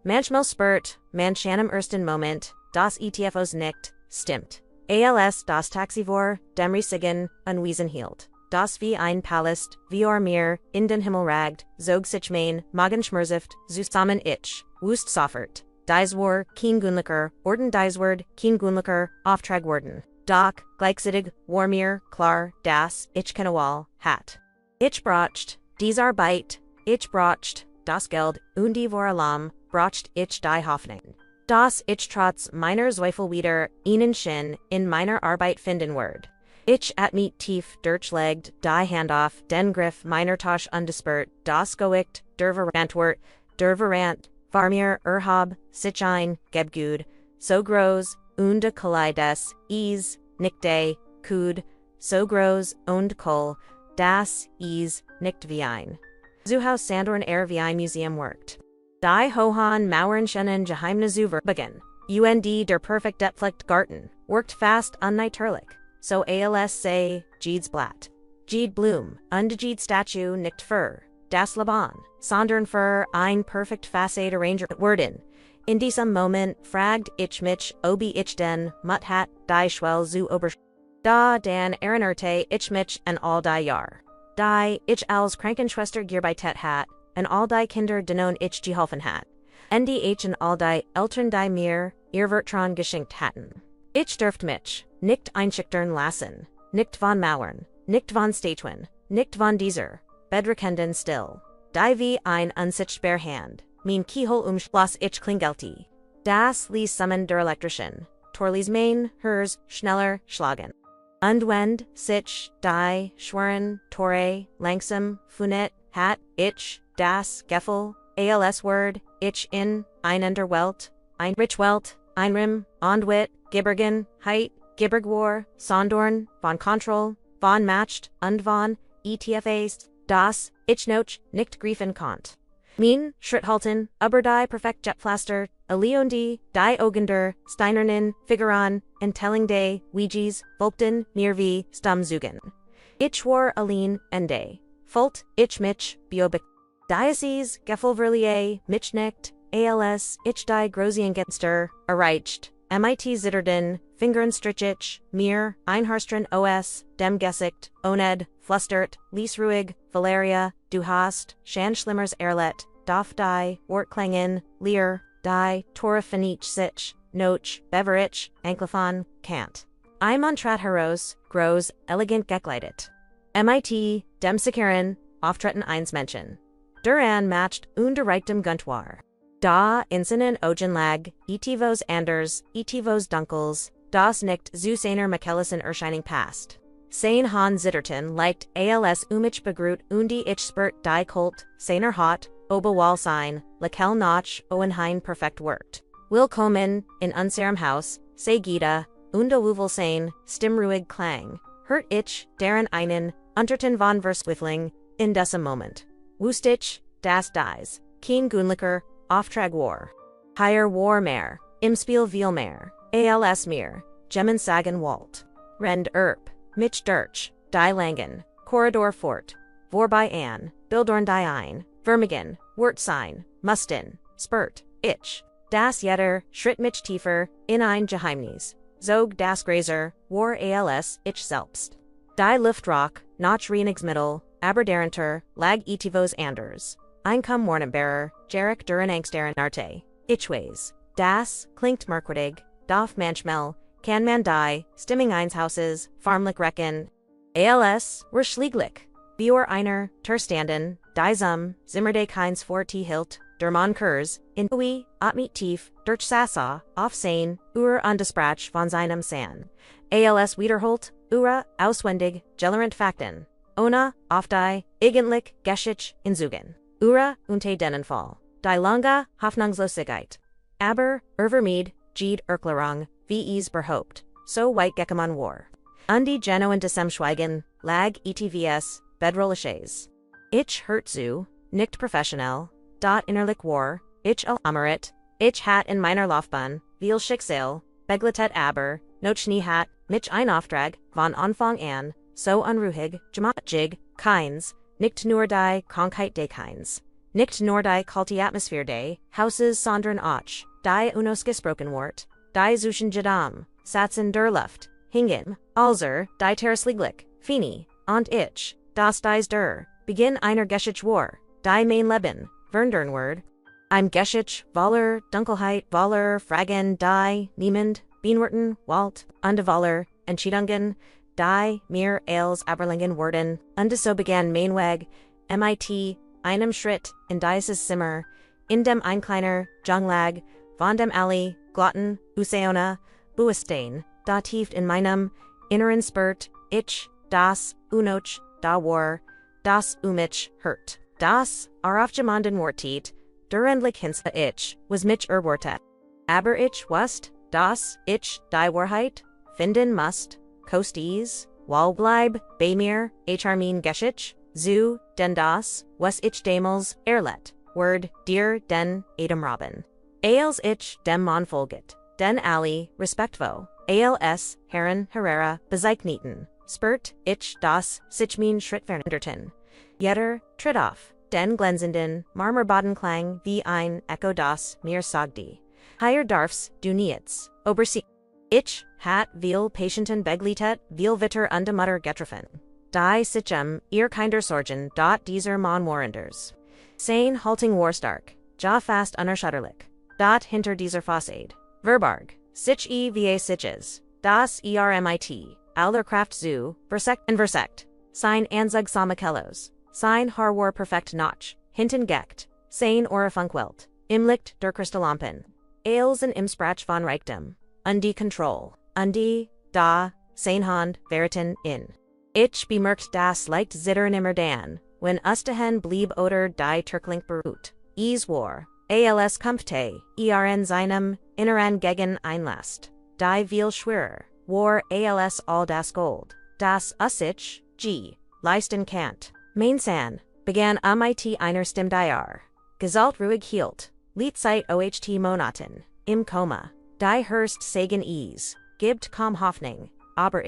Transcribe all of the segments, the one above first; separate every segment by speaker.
Speaker 1: Manchmal spurt, Manchanem ersten Moment, das ETFOs nicht, stimmt. Als das Taxivor, dem Riesigen, unwesen hielt. Das wie ein Palast, wie mir, in den Himmel ragt, zog sich mein, Magen schmerzift, zusammen ich, wust soffert. Dies war, kein Gunliker, Orden dies Word, kein Gunliker, Auftrag worden. Doch, gleichzeitig, war mir, klar, das, ich kennewal, hat. Ich bracht, dies Arbeit, ich bracht, das Geld, und die vor allem, bracht ich die Hoffnung. Das ich trotz meiner Zweifel wieder, ihnen Sinn, in meiner Arbeit finden werde. Ich at meet tief durchlegd, die Hand auf, den Griff meiner Tasche undespert, das Goicht, der Verant, war mir, sich ein, gebgud, so groß, und collides, nicht de, kud, so groß, und kol, das, nicht wie ein. Zuhaus Sandorn wie ein Museum worked. Die Hohan Mauernschennen Geheimnis über begin. Und der perfekt Depflecht Garten, worked fast unnatürlich. So als say, Jedes Blatt. Jede Bloom, und Jede Statue nicht für, das Leben, sondern für ein perfekt Facade Arranger Worden. In diesem Moment fragt ich mich, ob ich den Mut hat, die Schwell zu ober. Da dan erinnerte ich mich an all die Jahr. Die ich als Krankenschwester gearbeitet hat, an all die Kinder denen ich geholfen hat. Und ich an all die Eltern die mir, ihr Vertrauen geschenkt hatten. Ich dürft mich, nicht einschüchtern lassen, nicht von Mauern, nicht von Statuen, nicht von dieser, bedrekenden still. Die wie ein unsichtbar Hand, mein Keyhole schloss ich klingelte. Das ließ summen der Elektrischen, Torlies Main, hers, schneller, schlagen. Und wenn, sich, die, schweren, Tore, langsam, funet, hat, ich, das, Geffel, als Word, ich in, einander Welt, ein Rich Welt, Einrim, Ondwit, Gibbergen, Heit, Gibbergwar, Sondorn, von Control, von Matched, und von, ETFAs, das, ich noch, nicht griefen konnt. Mein, Schritthalten, aber die perfekt Jetpflaster, Leondi, die Ogender, Steinernen, Figuran, Entelling de, Ouijes, Volpten, Mirvi, Stummzugen. Ich war allein, ende. Volt, ich mich, Biobik. Diocese, Geffelverlier, Mitschnicht, als, ich die Grosiengenster, erreicht, MIT Zitterden, Fingernstrichich, mir, Einharstren OS, dem Gesicht, Oned, Flustert, Liesruhig, Valeria, Du hast, Schanschlimmers Erlet, Dof die, Wortklangen, Lear, die, Torafenich sich, Noch, Beverich, Anklofon, Kant. I Montrat Heros, Groß, Elegant Gekleidet. MIT, dem Sikiren, Auftreten eins Menschen. Duran matched und Reichtum Guntwar. Da Insinnen Ogenlag, Etivos Anders, Etivos Dunkels, das nicht zu seiner Michelisen erscheinung past. Sein Han Zitterton liked als Umich begrut undi ich spurt die Kult, seiner Hot, Obewal sein, Lakel Notch, Owenheim perfekt worked. Willkommen, in unserem Haus, sei Gita, und Wuvel sein, Stimmruhig Klang, hört ich, deren einen, Unterton von Verswiffling, in diesem Moment. Wustich, das dies, kein Gunliker, Auftrag war. Higher war mehr, im Spiel viel mehr, als mir, Gemmen sagen Walt. Rend Mich Dirch, Die Langen, Corridor Fort, Vorbei an, Bildorn die ein, Vermigen, Wurtsein, Mustin, Spurt, Ich, Das Jetter, Schritt mich tiefer, in ein Geheimnis, Zog das Grazer, War als, Ich selbst. Die Luftrock, Nach Reinigsmittel, Aberderenter, Lag Etivos Anders. Einkom Warnenbearer, Jarek Duran Angsteren Arte, Ichways, Das, Klingt Merkwürdig, Dorf Manchmal, Kann man die, Stimming Einshauses, Farmlich Recken, als, were Schlieglich, Bior einer, Terstanden, Die Zimmerde Keins vor T Hilt, Dermon Kurs, in Ui, Atmit Tief, Durch Sassa, Auf Sein, Undesprach von seinem San. Als Wiederholt, Auswendig, Gellerant Fakten, Ona, Auf die, Igentlich, Geschich, Inzugen. Unte Dennenfall. Die Lange, Hoffnungslosigkeit. Aber, Vermeed, Jede Erklärung, wie es berhaupt, so weit Gekkemann war. Undi Genoen desem Schweigen, lag ETVS, Bedrolliches. Ich hört zu, nicht professionell, dot innerlich war, ich amaret, ich hat in meiner Laufbahn, viel Schicksal, begletet aber, noch nie hat, mich ein Auftrag, von Anfang an, so unruhig, jig, keins, nicht nur die Krankheit des Keins. nicht nur die kalte Atmosphäre des Hauses, sondern auch die unausgesprochen die zwischen jedem Satzen der Luft hingen, also die Terraslieglich, Fini, und ich, das dies der Beginn einer Geschichte war, die mein Leben, verändern wird. Im Geschichte, Waller, Dunkelheit, Waller, Fragen, die, niemand, Bienwerten, Walt, und Waller, Entscheidungen, die, mir, als Aberlingen werden, und so begann mein Weg, mit, einem Schritt, in dieses Zimmer, in dem ein kleiner, Junglag, von dem alle, Glotten, Useona, Buestein, da tief in meinem, inneren spürt, ich, das, unoch, da war, das mich hurt, das, aufgemanden wortet, durendlich hinsa ich, was mich erwortet. Aber ich wusste, dass ich die Wahrheit finden must, kosties, wall bleib, bei mir, mein Geschichte, zu, denn das, was ich damals erlet, word, dir, den, Adam Robin. Als ich dem Mann folget, den alle, respektvo, als, Herren, Herrera, bezeichneten, spürt, ich, das, sich mein Schritt veränderten. Jeder, tritt auf, den glänzenden, Marmorbodenklang wie ein Echo das mir sagte. Hier darf's, du niets, obersehen. Ich, hat viel Patienten begleitet, viel Witter und Mutter getroffen. Die sichem, ihr kinder Sorgen, dot dieser Mann warenders. Sein halting war stark, ja fast unerschütterlich. Dot hinter dieser Fassade. Verbarg, sich va siches, das ermit, aller Kraft zu, versekt, sein Anzug Samakellos, sein Haar war perfekt notch, hinten geckt, sein Orafunkwelt, im Licht der Kristallampen, als und im Sprach von Reichtum, die Kontroll, die, da, sein Hand, Veriten, in. Ich bemerkt das leicht zittern immer dann, wenn Ustahen blieb oder die Türkling beruht, war, als Kumpfte, seinem, inneren gegen Einlast, die viel schwerer, war als all das Gold, das ich, leisten kannt. Mainsan, begann mit einer Stimme die Gesalt ruhig hielt, liet seit oht Monaten, im Koma, die Hörst sagen gibt kaum Hoffnung, aber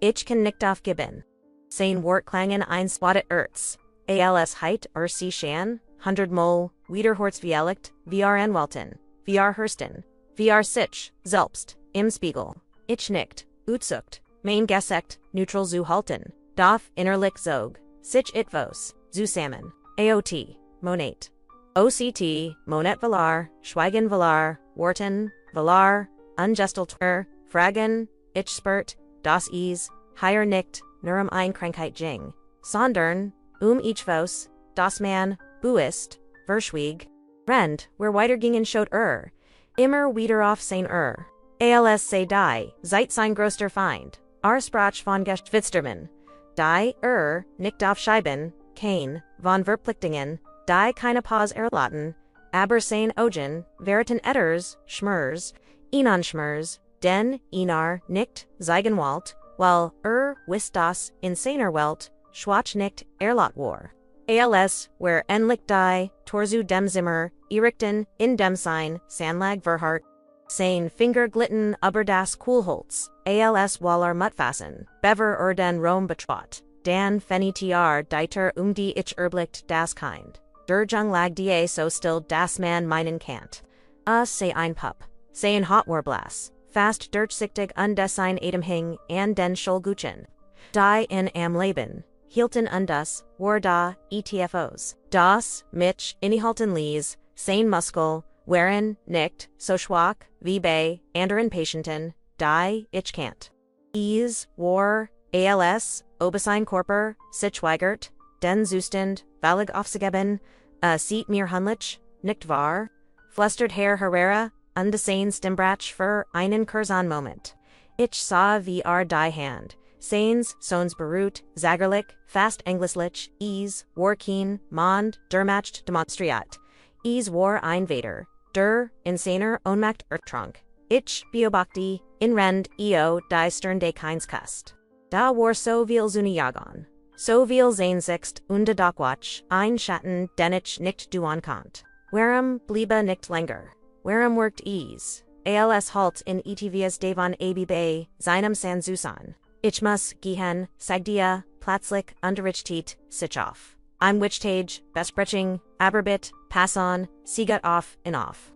Speaker 1: ich kann nicht aufgeben. Sein Wort klangen eins wat Erz, als Heit sie Shan, 100-mal, wiederhorts Dialekt, Welten, Hörsten, sich, selbst, im Spiegel, ich nicht, utzucht, mein Gesekt, neutral zu halten, darf innerlich zog, sich itvos, zusammen, aot, monet. OCT, Monet Valar, Schweigen Valar, Worten, Valar, Ungestalter, Fragen, Ich spurt, das Higher nicht, Nurum ein Krankheit Jing, Sondern, Ich das man, Buist, Verschwieg, Rend, where weitergingen schot immer wieder auf sein als sei die, seit sein größter Feind, Sprach von Gestwitzterman, die, nicht aufschreiben, kein, von Verplichtungen, die keine Pause erlauten, aber sein Ogen, Veriten Etters, Schmers, Schmers, den, nicht, Zeigenwalt, weil, wisst das, in seiner Welt, Schwach nicht, erlot war. Als, where endlich die, Torzu dem Zimmer, Erichten, in dem sein, Sandlag Verhart, sein Finger glitten über das Kuhlholz, als Waller Mutfassen, Bever den Rom betrot, dan Fenitiar dieter die ich erblicht das Kind. Der Junglag die so still das man meinen kannt. Sei ein Pup, sei ein Hot war blass, fast durchsichtig und design Adam hing an den Schulguchen. Die in am Leben, hielten das, war da, etfos, das, mich, innehalten lies, sein Muskel, waren, nicht, so schwach, wie bei, anderen Patienten, die, ich kannt. War, als, obesein Körper, sich weigert, den Zustand, völlig aufzugeben, sieht mir hunlich, nicht wahr? Flüstert Herr Herrera, und sein Stimmbrach für einen kurzen Moment. Ich sah wie die Hand, seins, Sohns beruht, zagerlich, fast englislich, war keen, mond, dermacht demonstriert. War ein Vader, der, in seiner Ohnmacht ertrank. Ich beobachte, in Rend, die Stern de keins Kast. Da war so viel Zuniagon. So viel Sehnsicht und Dockwatch, ein Schatten, den ich nicht duan kant. Warum bliebe nicht länger? Warum worked als halt in etvs devon abb, seinem San Susan. Ich muss gehen, sagte plötzlich unterrichtet, sich auf. I'm Wichtage, Bespreching, Aberbit, Pass on, Siegat off and off.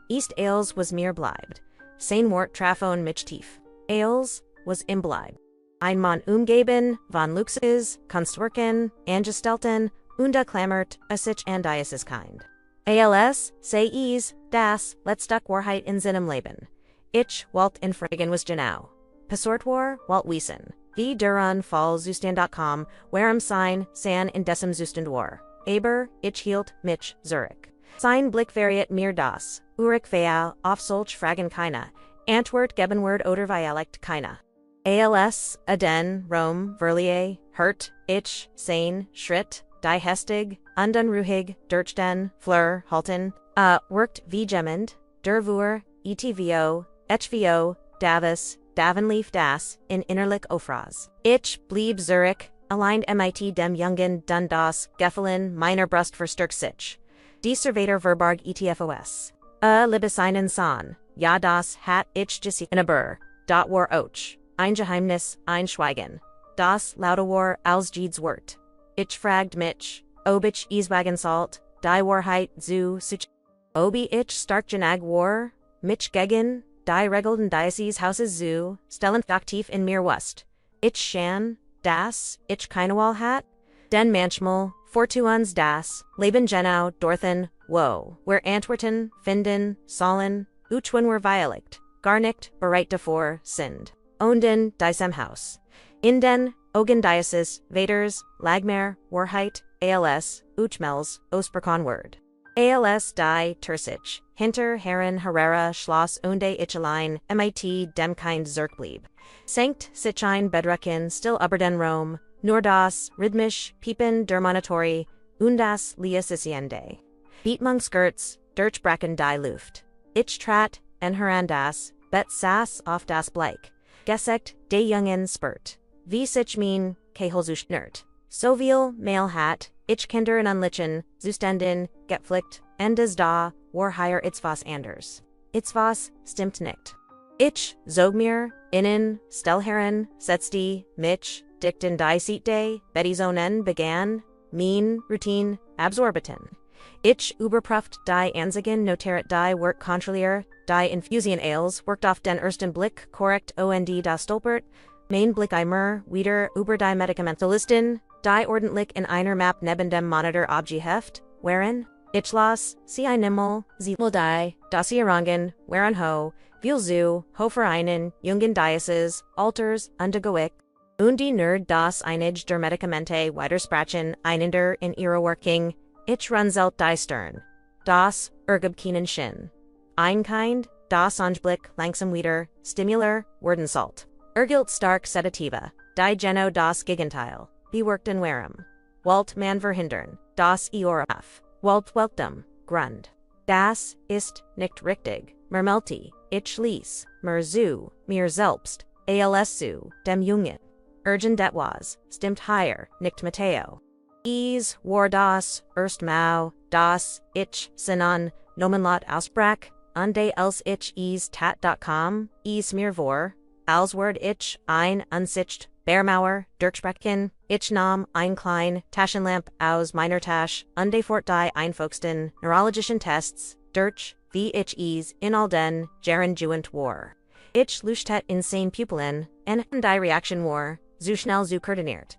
Speaker 1: East Ales was mir bleibt. Sein Wort Trafon mich tief. Ales was imbleibt. Einmal umgeben, von Luxes, Kunstwerken, Angestelten, Klammert, sich and kind. Als, sei is, das, letztlich Wahrheit in seinem Leben. Ich, Walt in Fragen was genau. Passort war, Walt Wiesen. Wie Duran Fall Zustand.com, Warem Sein, San in Decem Zustand war. Aber, ich hielt, mich, Zurich. Sein Blick variat mir das, Urich Veal, auf solch Fragen keine, Antwort Gebenword oder Dialekt keine. Als, Aden, Rome, Verlier, Hurt, Ich, Sein, Schritt, Die Hestig, Undunruhig, Durchden, Fleur, Halten, worked wie Gemend, Dervur, ETVO, HVO, Davis, Davenleaf das, in Innerlich Ofras. Ich, blieb Zurich, aligned MIT dem Jungen Dundas, Geffelin, Minor Brust Verstärk sich. Die Servator Verbarg ETFOS. Libeseinen San, ja das hat ich gesehen in aber, dot war och, ein Geheimnis, ein Schweigen. Das lauter war als Jedes Wort. Ich fragt mich, ob ich Iswagen salt, die Wahrheit zu sich. Obi ich stark Janag war, mich gegen, die Regelden Diocese Houses zu, stellen aktiv in mir Wust. Ich shan, das, ich keinewal hat, den manchmal, Fortuans das, Leben genau, Dorthen, wo, where Antwerten, Finden, Sollen, Uchwen were Violect, Garnicht, bereit davor, sind. Onden, diesem Haus. In den, Ogen Diocese, Vaders, Lagmer, Wahrheit, als, Uchmels, Osperkon Word. Als die Tursich, Hinter, Herren, Herrera, Schloss, Unde Ichelein, MIT, Demkind Zirkblieb. Sankt, Sichein, Bedrekin, still Uberden Rome, nur das, Rhythmisch, Piepen, der Monitori, das Liesisiende. Beatmung Skirts, Bracken die Luft. Ich trat, en Herandas, bet sass auf das Bleik. Gesekt, de Jungen Spurt. Wie sich mein, Keholzusch nert. So viel, Mail hat, ich kinder in unlichen, Zustanden, getflickt, endes da, war higher itzvas anders. Itzvas, stimmt nicht. Ich, Zogmir, innen, Stellherren, Setzdi, Mitch, Dichten die Siete, Bettyzonen began, mean, routine, absorbiten. Ich überprüft die Anzeigen noteret die Work Kontrollier, die Infusion Ales, worked auf den ersten Blick, korrekt und das Stolpert, mein Blick immer, wieder über die Medikamentalisten, die ordentlich in einer Map neben dem Monitor abgeheft, wherein, ich las, sie nimmel, sie will die, das Irangen, wherein ho, viel zu, ho vereinen, Jungen Diocese, Alters, undegoic, die Nerd das einige der Medikamente weitersprachen, einender in ihrer Working, ich runzelt die Stern. Das, Ergebkinen Shin. Einkind, das Anblick, langsam wieder, Stimular, Wordensalt. Ergilt stark Sedativa, die Geno das Gegenteil, beworkt in Warem. Walt man verhindern, das Eoraf. Walt welcome, Grund. Das ist nicht richtig, Mermelti, ich ließ, mir zu, mir selbst, als zu, dem Jungen. Urgent det was, stimmt higher, nicht Matteo. War das, erst Mau, das, ich, Sinan, Nomenlot Ausbrach, unde else ich tat.com, mir vor, als Word ich, ein, unsicht, Bärmauer, Dirksprechen, ich nam, ein klein, Taschenlamp, aus meiner Tasch, unde fort die Einfolgsten, neurologischen Tests, Dirch, wie ich in all den, Jaren Juent war. Ich luchtet insane Pupilin, en die Reaction war, zu schnell zu koordiniert,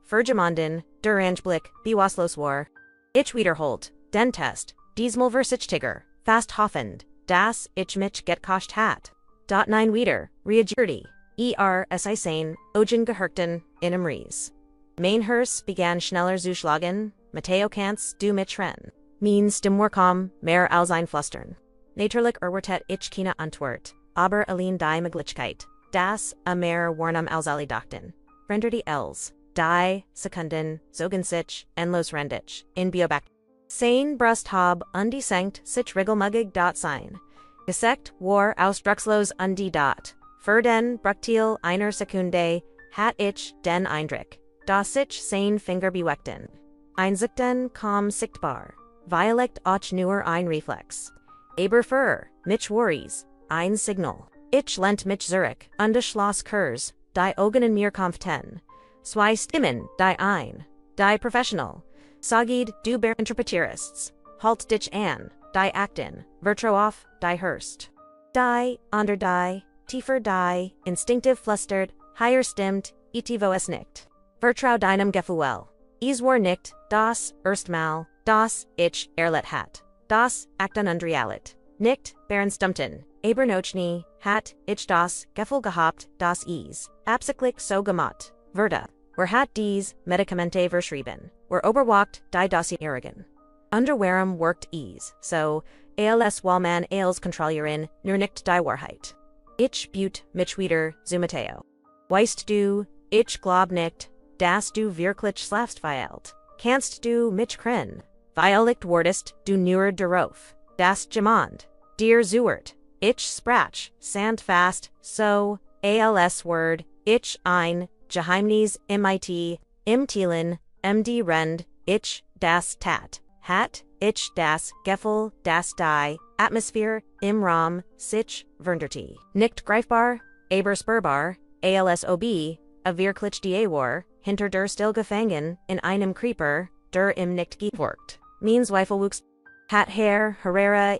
Speaker 1: Vergemanden, der Angeblick, Bewaslos war. Ich wiederholt, den Test, diesmal Versichtiger, fast hoffend, das ich mich getkocht hat. Dot 9 wieder, reagierti, si sein, ogen gehörten, in Ries. Mainhers begann schneller zu schlagen, Matteo kannst du mich rennen. Means dem Workom, mehr als ein Flustern. Naturlich erwartet ich keine Antwort, aber allein die Möglichkeit, das a mehr warnam als alle dachten. Rendert els. Die, Sekunden, Zogen sich, endlos rendich, in Bioback. Sein Brust hab, undi sankt, sich regelmugig dot sein. Gesekt, war aus Druxlos undi dot. Für den, Bruchtil, einer Sekunde, hat ich, den Eindruck. Da sich sein Finger beweckten. Einsichten, kaum sichtbar. Violekt och nur ein Reflex. Aber für, mich worries, ein Signal. Ich lent mich Zurich, und Schloss Kurs, die Augen in mir kampften. Zwei Stimmen, die ein. die professional. Sagid, du bear interpretierists. Halt dich an, die actin, vertro auf, die hörst. Die, onder die, tiefer die, instinctive flustered, higher stimmt, etivo es nicht. Vertrau deinem Gefühl. Es war nicht, das, erstmal, das, ich, erlet hat. Das, actan unrealit. Nicht, Bärenstummten, aber noch nie, hat, ich das, Gefühl gehabt, das is, absichtlich so gemacht, wurde, hat dies, Medikamente verschrieben, oberwacht, die das Irrigen. Underwehrem worked ease, so, als Wallman als Kontrolleurin, nur nicht die Wahrheit. Ich büt, mich wieder, zu Matteo. Weißt du, ich glaub nicht, dass du wirklich schlafst weilt. Kannst du mich kren? Weiligt wordest du nur darauf. Das Jemand. Dir zuert. Ich sprach, sand fast, so, als word, ich ein, Geheimnis, mit, im Thielen, md rend, ich, das Tat. Hat, ich das, Gefühl, das die, Atmosphäre, im Raum, sich, Vernderte. Nicht greifbar, aber spürbar, als ob, a wirklich die war, hinter der still gefangen, in einem Creeper, der im nicht geworkt. Means Zweifelwuchs. Hat Herr, Herrera,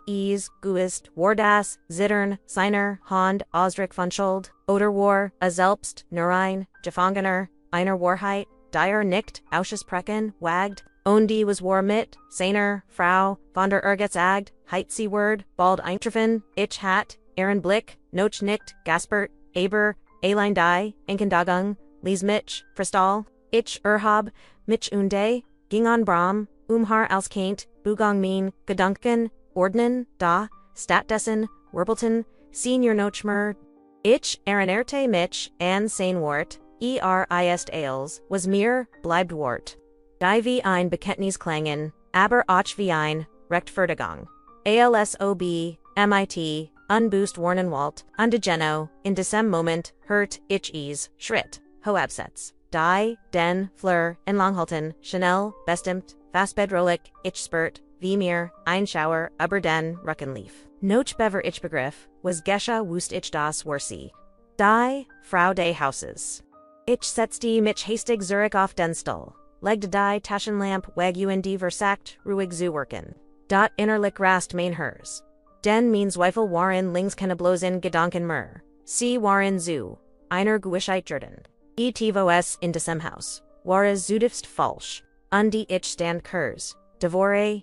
Speaker 1: Guist, war das, Zittern, seiner, Hand, Ausdruck von Schuld, oder war, selbst, nur ein, Gefangener, einer Wahrheit, der nicht, aussprechen, wagt, und die was war mit, seiner, Frau, von der agd, heit sie word, bald eintreffen, ich hat, ihren Blick, noch nicht, gaspert, aber, allein die, Enkendagung, lies mich, Fristal, ich hab, mich unde, ging an Bram, Haar als Kaint, Bugong min, Gedanken, Ordnen, da, Statdessen, Wirbelton, Senior Nochmer, ich, Erinerte mich, an sein Wort, ist als, was mir, bleibt Wort. Die wie ein Bekenntnis klangen, aber auch wie ein, Rechtfertigung. Alsob, mit, unboost Warnenwalt, undigeno, in diesem Moment, hört, ich is, Schritt, Hoabsatz. Die, den, Fleur, in Langhalten, Chanel, bestimmt, fastbedrolich, ich spurt, wie mir, ein Schauer, aber den, Ruckenlief. Noch bever ich Begriff, was Gescha wust ich das Warsi. Die, Frau des Hauses. Ich setzte mich hastig Zurich auf den Stuhl, legte die Taschenlamp weg und versagt, ruhig zu worken. Dot innerlich rast mein hers. Den mein Zweifel waren links keine bloßen Gedanken mehr. Sie waren zu, einer Gewischheit Jordan. Etivos in diesem Haus, war es zutiefst falsch, an die ich stand kurs, devore,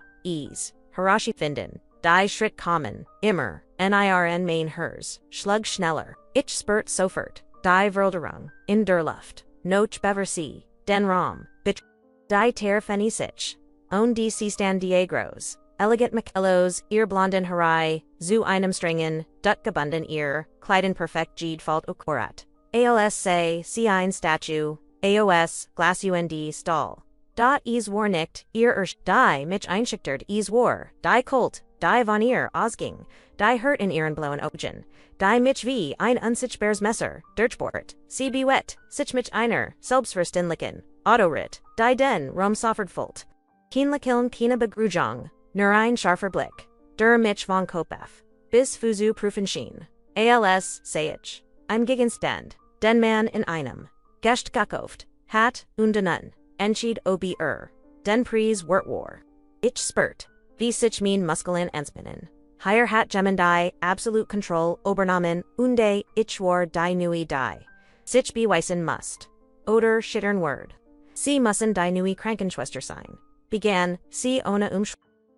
Speaker 1: Harashi finden, die Schritt kommen, immer, nirn mein hers, schlug schneller, ich spurt sofort, die Verlderung, in der Luft, noch bever sie, den Raum, bitch, die Terfeni sich, und die sie stand die groß, elegant Michellos, ihr blonden Harai, zu einem strengen, dut gebunden ihr, Kleiden perfekt Jede falt okorat. Als say, sie ein Statue, Aos, Glas und Stahl. Dot is war nicht, ihr die mich einschichtert is war, die Kult, die von ihr ausging, die hört in ihren blauen Augen, die mich wie ein unsichtbares Messer, durchbohrt, sie bewett, sich mich einer, selbstverständlichen, Autorit, die den Rum soffert fult. Kienlikiln keine Begrüßung, nur ein scharfer Blick, der mich von Kopf, bis Fuzu prüfen schien. Als, say ich, ein Gegenstand. Den Mann in einem, Gest gekauft, hat, und nun, entschied ob den Preis wort war. Ich spurt, wie sich mein Muskeln anspannen. Higher hat Gemini, absolute Control, Obernamen, unde, ich war die neue die. Sich beweisen must. Oder schittern word. Sie müssen die neue Krankenschwester sein. Began, sie ohne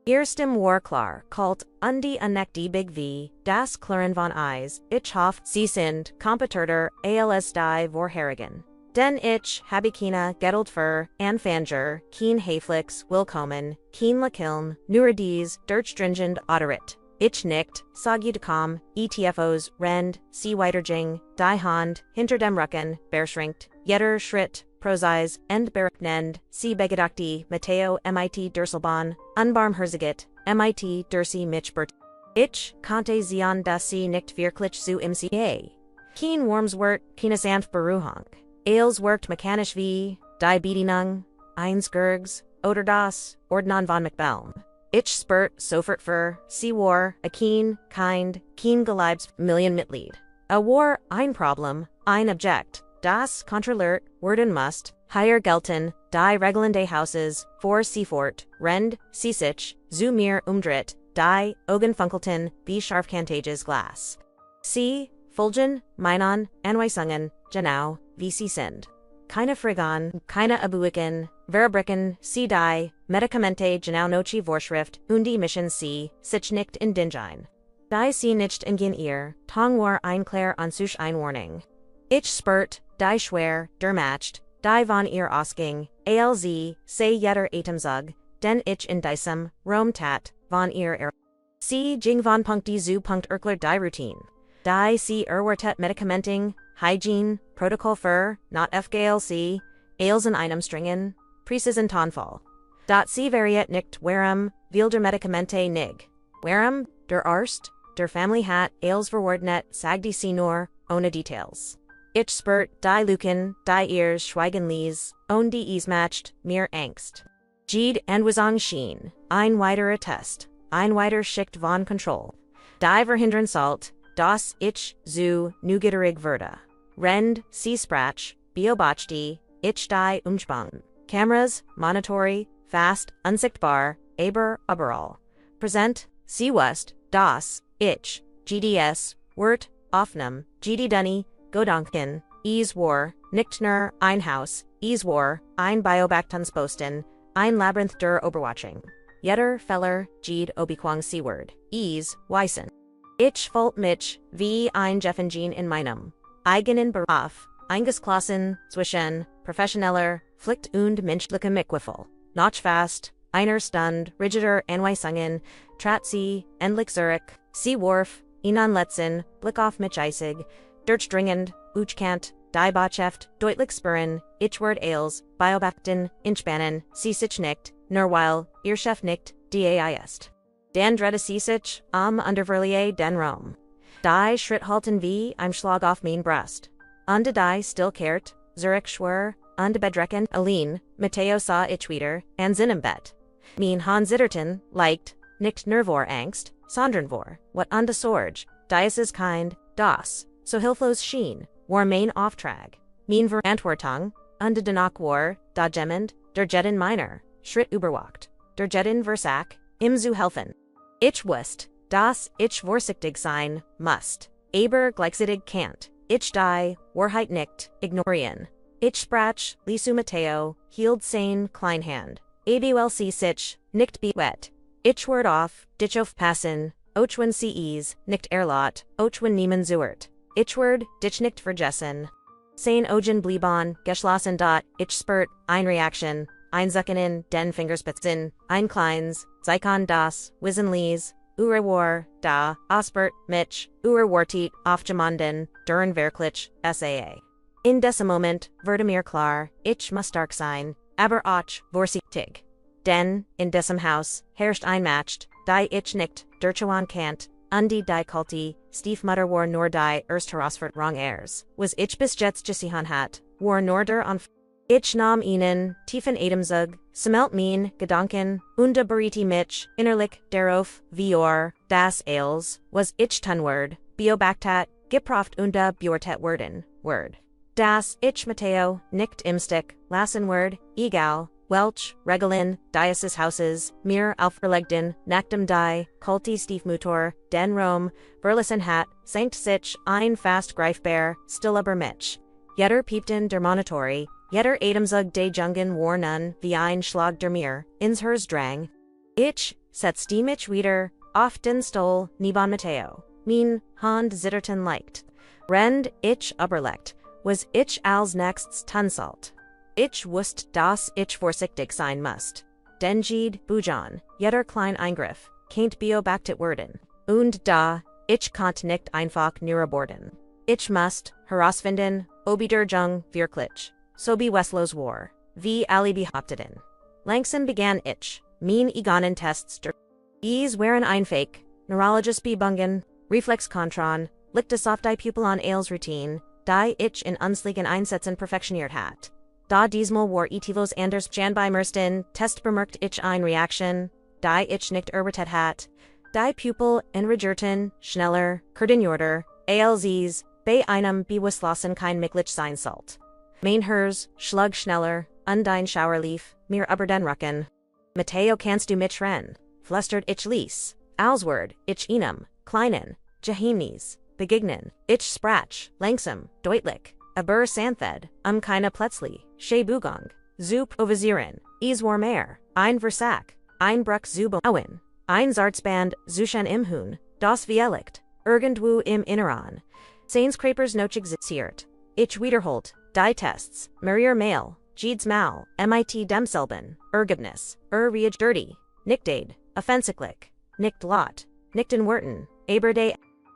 Speaker 1: Erstem war klar, kalt, die die Big V, das Klaren von Eis, ich hoff, sie sind, Competerter, als die Vorherigen. Den ich, habe keine Geduld für, Anfanger, keen Hayflix, willkommen, keen Lakiln, nur dies, durchstringend Autorit. Ich nicht, Sagidecom, ETFOs, Rend, Sie Weiterjing, Die Hand, hinter dem Rücken, Beerschrinkt, Jeder Schritt, Proseis, End Bereknend, Sie Begedakti, Matteo, mit Durselbahn, Unbarmherzigit, mit Dursi Mitchbert. Ich, Kante Zion dass Sie nicht wirklich zu MCA. Keen Wormswort, Kinasanft Beruhung. Als worked mechanisch wie, Die Bedienung, Eins Gergs, Oder das, Ordnung von McBelm. Ich spurt, sofort für, Sie war, a keen, kind, keen Geleibs Mitglied. A war, ein Problem, ein Objekt, das Kontrollert, werden must, Higher gelten, die regelende Houses, vor Seafort, Rend, Sich, zu mir umdreht, die Augenfunkelten, wie scharfkantiges Glas. Sie, Fulgen, Meinon, Anweisungen, genau, wie sie sind. Keine Frigon, keine Abuiken, Verbricken, sie die, Medikamente genau nochi Vorschrift, die Mission sie, sich nicht in Dingein. Die sie nicht in gen ihr, Tong war einklar an such Einwarning. Ich spurt, die schwer, der matcht, die von ihr ausging, alz, sei jeder Atemzug, den ich in diesem, Rom tat, von ihr Sie jing von Punkt die zu Punkt erklärt die Routine. Die sie erwartet Medikamenting, Hygiene, Protokoll für, not FGLC, Ales in einem Stringen, Präzisen Tonfall. Sie variet nicht warum, viel der Medikamente nig. Warum, der Arzt, der Family hat, Ales verwordnet, sag die sie nur, ohne Details. Ich spurt, die Luken, die ears schweigen lies, die matcht, mir Angst. Jede Anweisung schien, ein weiterer Test, ein weiter Schicht von Control. Die verhindern Salt, das ich zu nugiterig würde. Rend, sie sprach, beobachte, ich die Umspannung. Cameras, monitory, fast, unsichtbar, aber überall. Präsent, sie wust, das, ich, GDS, Wort, Hoffnung, Jede Dunny, Gedanken, war, nicht nur ein Haus, war, ein Beobachtungsposten, ein Labyrinth der Oberwatchung. Jeder Feller, Jede Obiquang Seaward, Weissen. Ich folgt mich, wie ein Jeffengene in meinem eigenen Beruf, eingeschlossen, zwischen, professioneller, Pflicht und menschlichem Mitgefühl. Noch fast, einer Stund, rigider Anweisungen, trat sie, endlich zurück, sie warf, ihnen letzten, Blick auf mich eisig, durchdringend, uchkant, die Botschaft, deutlich spüren, ich word Ales, beobachten, inspannen, sie sich nicht, nur weil, ihr Chef nicht, ist. Dan drette sie sich, underverlier den Raum. Die Schritt halten wie, ein Schlag auf mein Brust. Und die still kehrt, Zurich schwör, und bedrecken, allein, Matteo sah ich wieder, an seinem Bett. Mein Han zitterten, leicht, nicht nur vor Angst, sondern vor, what und Sorge, dies ist kind, das, so hilflos schien, war mein Auftrag. Mein Verantwortung, und danach war, da jemand, der Jeden meiner, Schritt überwacht, der Jeden Versack, im zu helfen. Ich wusste, dass ich vorsichtig sein musst, aber gleichzeitig can't. Ich die Wahrheit nicht ignorieren. Ich sprach, Lisu Matteo, hielt sein Kleinhand. Abwlc sich, nicht bewet. Ich ward auf, dich aufpassen, ochwen CEs, nicht erlot, ochwen niemen zuert. Ich ward, dich nicht vergessen. Sein Ogen blieben, geschlossen ich spurt, ein Reaction, einzucken den Fingerspitzen, ein kleines, Zeikon das, Wisenlies, war, da, Aspert, Mitch, wartit, aufgemanden, duren wirklich, SAA. In diesem Moment, wurde mir klar, ich muss stark sein, aber auch, vorsichtig. Denn, in diesem Haus, herrscht ein Match, die ich nicht, durchschauen kannt, und die Kulti, Stiefmutter war nur die erst herausforderung was ich bis jetzt gesehen hat, war nur der Ich nahm ihnen, tiefen Atemzug, smelt mein, Gedanken, und beriti mich, innerlich, darauf, das Ales, was ich tunword, beobachtat, geproft und beurtet werden, word. Das ich Matteo, nicht im Stick, lassen word, egal, Welch, Regelin, Diocese Houses, mir aufgelegten, Nachtem die, Kulti Stiefmutter, den Rom, Berlissen hat, Saint sich, ein fast greifbar, still aber mich. Jeder piepten der Monitory, jeder Atemzug de Jungen war nun, wie ein Schlag der mir, ins Herz drang. Ich, setzte mich wieder, auf den Stuhl, neben Matteo, mein Hand zitterten leicht. Rend ich überlegt, was ich als nächstes tun sollt. Ich wusste, dass ich vorsichtig sein musst. Denn Jede, Bujan, jeder klein Eingriff, can't beobachtet werden. Und da, ich konnte nicht einfach niederborden. Ich musst, herausfinden, ob der Jung wirklich, so be Westlos war, wie alle behaupteten. Langsam begann ich, mein Egonen Tests der waren ein Fake, Neurologist bebungen, Reflexkontron, lichtes auf die Pupil an Ales Routine, die ich in Unsligen Einsätzen perfektioniert hat. Da diesmal war etivos anders Jan bei Mersten, Test bemerkt ich ein Reaction, die ich nicht erwartet hat. Die Pupil enregerten, schneller, Kurdinjorder, ALZs, bei einem Bewusstlosen kein Miklich sein sollt. Mainhers, Schlug schneller, Undein Schauerlief, mir über den Rücken. Matteo kannst du mich rennen, flüstert ich leis, Alsword, ich ihnen, kleinen, Geheimnis, begegnen, ich sprach, langsam, deutlich, aber santhed, keine plötzlich, Schäbugung, Zup ovisieren, warmer, ein Versack, ein Bruch zu bauen, ein Sarzband, Zuschen im Huhn, das Viellicht, irgendwo im Inneren, Sainskrapers noch existiert, ich wiederholt, die Tests, Marier Mail, Jedes Mal, mit demselben, Ergebnis, Riech dirty, Nichtade, offensichtlich, nicht lot, nicht in Worten, aber de,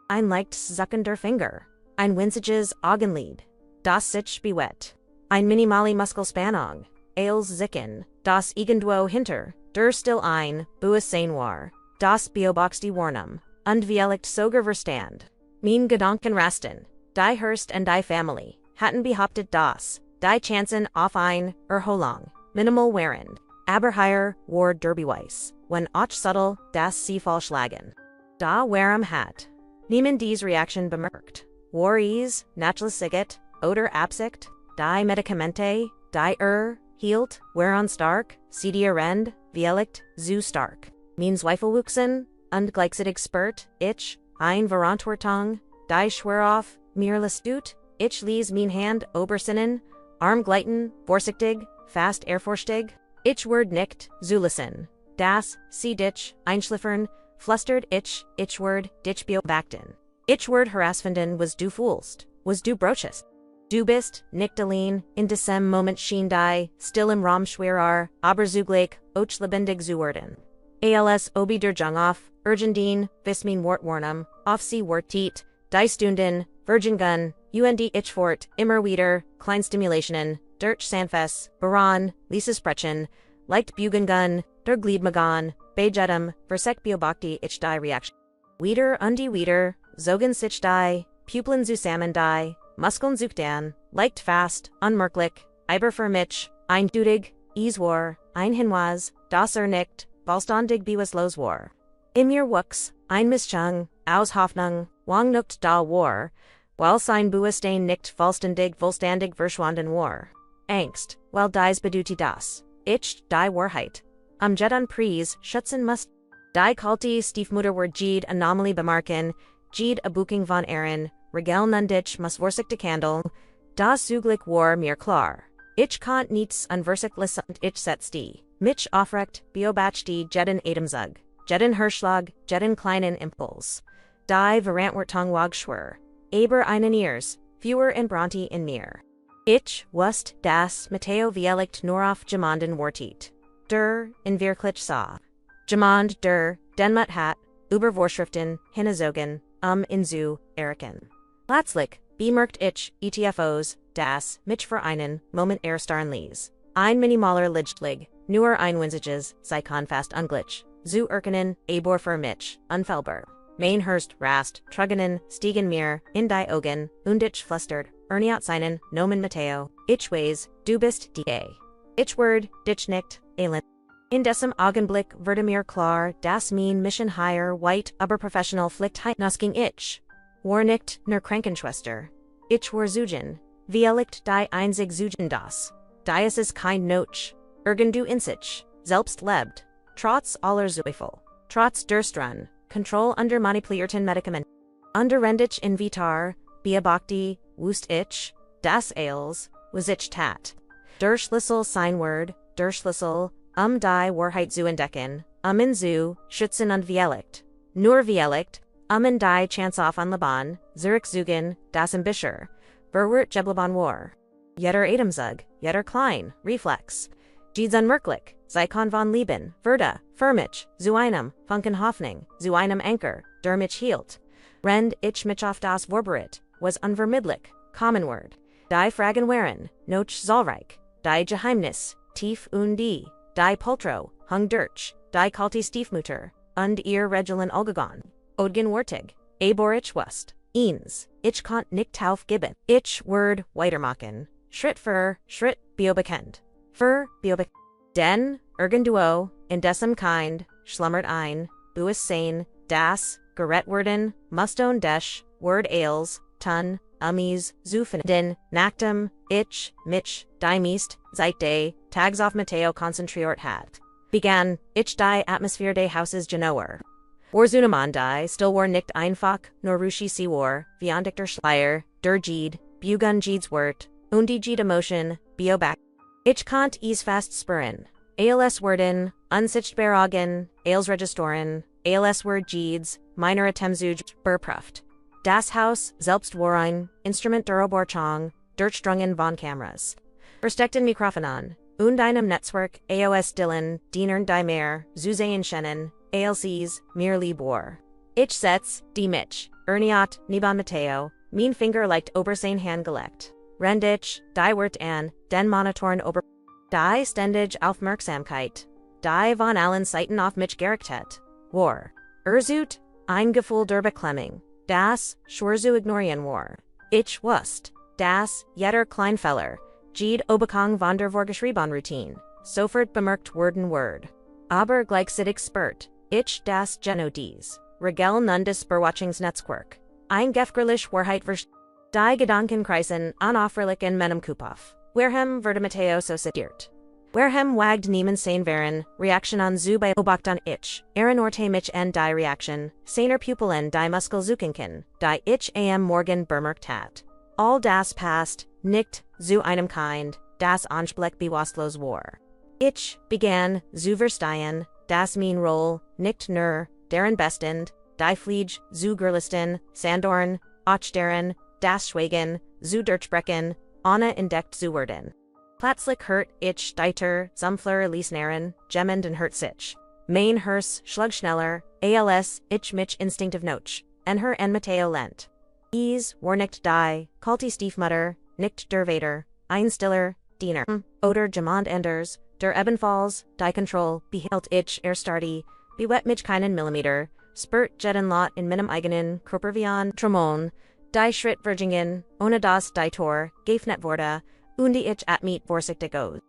Speaker 1: ein leicht zuckender Finger, ein winziges Augenlid, das sich bewegt, ein minimale Muskelspannung, als Zicken, das irgendwo hinter, der still ein, Bewusstsein war, das beobachtete Warnum, und vielleicht sogar Verstand. Mein Gedanken rasten, die Hurst und die Family, hatten behauptet das, die Chancen auf ein Erholung, minimal waren, aber hier war der Beweis, wenn auch subtle, dass sie falsch lagen. Da warum hat niemand diese Reaktion bemerkt? War es, Nachlässigkeit, oder Absicht, die Medikamente, die hielt, waren stark, sie die Rend, vielleicht, zu stark. Mein Zweifel wuchsen, und gleichzeitig spürt, ich, ein Verantwortung, die schwer auf, mir lastut, ich ließ mein Hand obersinnen, Arm gleiten, vorsichtig, fast ehrfurchtig, ich word nicht, zulisten, das, sie dich, einschliffern, flustert ich word, dich beobachten. Ich word herausfinden, was du fühlst, was du brochest. Du bist, nicht allein, in diesem Moment schien die, still im Raum schwerer, aber zugleich, auch lebendig zu werden. Als obi der Jung auf, Urgendien, vis mein Wort warnum, auf sie Wort tiet, die Stunden, Virgingun, ich fort, immer wieder, Kleinstimulationen, durch Sanfes, Baran, Lisa Sprechen, leicht Bugengun, der Gliedmagan, bei jedem, versek beobachti ich die Reaction. Wieder und die wieder, zogen sich die, Pupillen zusammen die, Muskeln zuckten, leicht fast, unmerklich, aber für mich, eindeutig, war, ein Hinweis, dass nicht, vollständig bewusstlos war. In mir wuchs, ein Mischung, aus Hoffnung, wang nicht da war, weil sein Bewusstsein nicht vollständig verschwunden war. Angst, weil dies bedeutete das, ich die Wahrheit, jeden Preis schützen muss. Die kalte Stiefmutter war Jede Anomalie bemerken, Jede a Buchung von Ehren, Regel nundich muss vorsichtig handeln, das zugleich war mir klar. Ich konnt nichts unversichtliches und ich setzte, mich aufrecht, beobachtete jeden Atemzug, jeden Hirschlag, jeden kleinen Impuls. Die Verantwortung wag schwer, aber einen Ears, fewer in Bronte in mir. Ich wusste, dass Matteo vielleicht nur auf jemanden wartet. Der, in Wirklich sah. Jemand der, den Mut hat, über Vorschriften, hinazogen, in zu erkennen. Plötzlich, bemerkt ich, ETFOs, das, mich für einen, Moment erstarren ließ. Ein minimaler Lichtlig, nur ein winziges, Psychon fast unglitch, zu erkennen, aber für mich, unfehlbar. Mainhurst rast, truggenen, stiegen mir, in die Augen, und ich flüstert, erniat seinen, Nomen Matteo, ich weiß, du bist die. Ich word, dich nicht, Elend. In diesem Augenblick wurde mir klar, dass mein Mission higher, white, aber professional Pflicht ging ich. War nicht, nur Krankenschwester. Ich war Zugen, vielleicht die einzig Zugen das. Dies ist kein Notch, irgendwo in sich, selbst lebt, trotz aller Zweifel, trotz der Strun, Kontroll under manipulierten Medikament. Unterrendig in Vitar, beobachte, wust ich, das als, was ich tat. Der Schlüssel sein Wort, der Schlüssel, die Wahrheit zu entdecken, in zu, schützen und vielleicht. Nur vielleicht, in die Chance auf an Laban, zurückzugen, das im Bischer, verwirrt Jeblaban war. Jeder Atemzug, jeder klein, Reflex. Jedes unmerklich, Psychon von Leben, Wurde, für mich, zu einem, Funken Hoffnung, zu einem Anker, der mich hielt. Rend ich mich auf das Vorberit, was unvermittlich, Common Word. Die Fragen waren, noch zahlreich, die Geheimnis, tief und die Poltro, hung durch, die kalte Stiefmutter, und ihr Regeln Olgagon. Odgen wartig, aber ich wust, ich konnt nicht aufgeben. Ich word weitermachen, Schritt für Schritt beobachtend. Denn, irgendwo, in diesem Kind, schlummert ein, Bewusstsein, das, gerät werden, muston des, Word als, tun, Amis, Zufenden, Naktum, Ich, Mich, Die Meest, Zeitday, Tags auf Mateo Concentriort hat. Began, Ich die Atmosphäre des Hauses Genoer. Warzunaman die, still war nicht einfach, nor Rushi sie war, Viandikter Schleier, der Jede, Bugun Jedes Wort, die Jede Emotion, Bioback. Ich kant is fast spurren. ALS Worden, unsichtbar Augen, ALS Registoren, ALS Word Jedes, Minor Atemzuge, Burpruft. Das Haus, selbst Warein, Instrument Duroborchong, Durchstrungen von Cameras. Versteckten Mikrofonon, deinem Netzwerk, AOS Dillen, Dienern die Meer, Zusein Schennen, ALCs, mir Libor. Ich setz, die Mich, Erniot, Niban Mateo, mein Finger leicht Obersein Han gelegt. Rendich, die Wort an, den Monitoren Ober. Die ständig Aufmerksamkeit. Die von allen Seiten auf mich gerichtet. War. Erzut, ein Gefühl der Beklemmung. Das, schwer zu ignorieren war. Ich wusste, das, jeder Kleinfeller, Jede Obekong von der Vorgeschrieben Routine, sofort bemerkt worden Word. Aber gleichzeitig spürt, ich das Genodies, Regel nun des Berwatchungsnetzwerk. Ein Gefgerlich Wahrheit vers. Die Gedankenkreisen unaufhörlich in meinem Kopf. Werhem wurde Mateo so zitiert. Werhem wagd niemen sein wären, Reaction an zu bei Obachtan ich, Orte mich en die Reaction, seiner Pupillen die Muskelzuckenken, die ich am Morgen bemerkt hat. All das passt, nicht, zu einem Kind, das Anblick bewusstlos war. Ich begann, zu verstehen, das mein Roll, nicht nur, deren Bestend, die Fliege, zu Gerlisten, Sandorn, Ochderen, das Schweigen, zu Durchbrechen, Anna entdeckt zu werden. Plötzlich hört ich Deiter, Zumfler Liesneren, Gemmend und hört sich. Mein Hers, Schlug schneller, ALS, ich mich instinctive Noch, en her en Mateo lent. War nicht die, Kalti Stiefmutter, nicht der Vater, ein Stiller, Diener, oder Gemond Enders, der Ebenfalls, die Control, behält ich starti, bewet mich keinen Millimeter, spurt jeden Lot in meinem eigenen, Körpervian, Tromon, die Schritt Virgingen, ohne das die Tor, Gefnet Wurde, die ich atmit vorsichtig aus.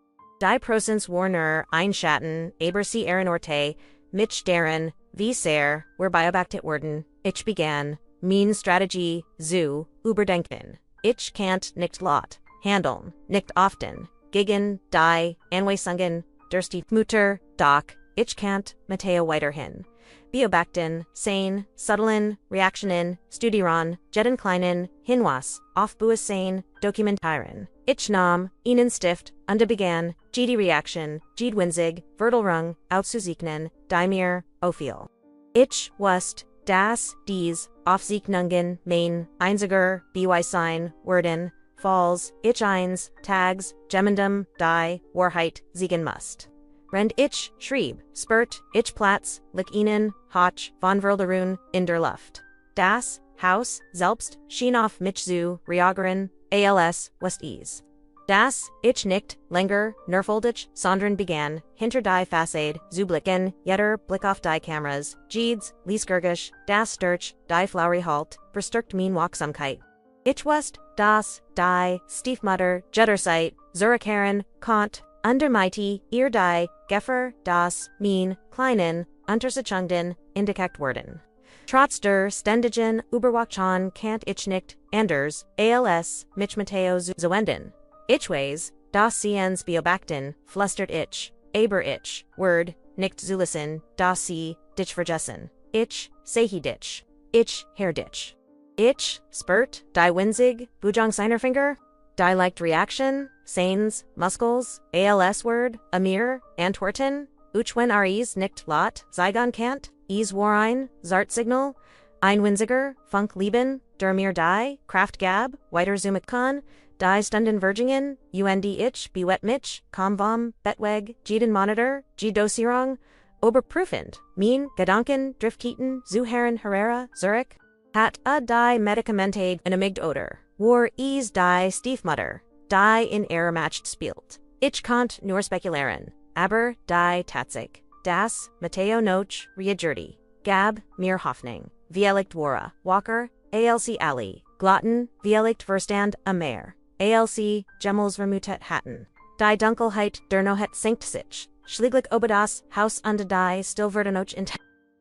Speaker 1: Die Prosens Warner, Einschatten, aber sie Orte, mich deren, wie sehr, wobei obachtet worden, ich begann, mein Strategie, zu, überdenken. Ich kannt nicht lot, handeln, nicht often, gegen, die, Anweisungen, durstig Mutter, Doc, ich kannt, Mateo weiterhin. Beobachten, sein, subtlen, Reaktionen, studieren, jeden kleinen, Hinweis, aufbues sein, dokumentieren. Ich nahm, ihnen Stift, und begann, Jede Reaction, Jede Winzig, Vertelrung, auszusegnen, die mir, auffiel. Ich wusste, dass, dies, Aufzeichnungen, mein, einziger, Beweissein, Worden, Falls, ich eins, Tags, Gemendum, die, Wahrheit, siegen must. Rend ich, schrieb, spurt, ich Platz, lik ihnen, Hoch, von Verderun, in der Luft. Das, Haus, selbst, schien auf mich zu, reagieren, ALS, West Ease. Das, ich nicht, länger, nerfoldig, sondern begann, hinter die Fassade, zu blicken, jeder Blick auf die Kameras, Jedes, Liesgergisch, das Sturch, die Flowery Halt, verstärkt mein Wachsamkeit. Ich wusste, das, die, Stiefmutter, Jetterseit, Zuricheren, Kant, Undermighty, ihr die, Geffer, das, mein, kleinen, Untersitzungen, indicakt worden. Trotz der ständigen Überwachung kannt ich nicht, anders, ALS, mich Mateo zu enden. Ich weiß, das Siens beobachten, flüstert ich, aber ich, Word, nicht zu listen, das sie, dich vergessen. Ich, sehe dich. Ich, Herr dich. Ich, spurt, die winzig, Bujang seiner Finger, die leicht Reaction, Seins, Muscles, ALS Word, Amir, Antworten, Uchwen Aries nicht lot, Zygon Kant, Ease Warein, Zart Signal, Ein Winziger, Funk Leben, Dermir die, Kraft Gab, Weiter Zumikon, Die Stunden Virgingen, Ich, Bewet Mich, Komvom, Betweg, Jeden Monitor, Dosierung, Oberprüfend, Mein, Gedanken, Driftketen, Zuherren Herrera, Zurich, Hat die Medikamente in Amigd Oder, War die Stiefmutter, die in matched spielt. Ich konnte nur spekulieren, aber die Tatzig, das, Mateo Noch, Reagirti, Gab, mir Hoffnung, Vielicht Wara, Walker, ALC Ali, Glotten, Vielicht Verstand, Amer, ALC, Gemmels Vermutet Hatten, Die Dunkelheit, Dernohet Sankt sich, Schlieglich Obedas, Haus und die, Still Verdenoch in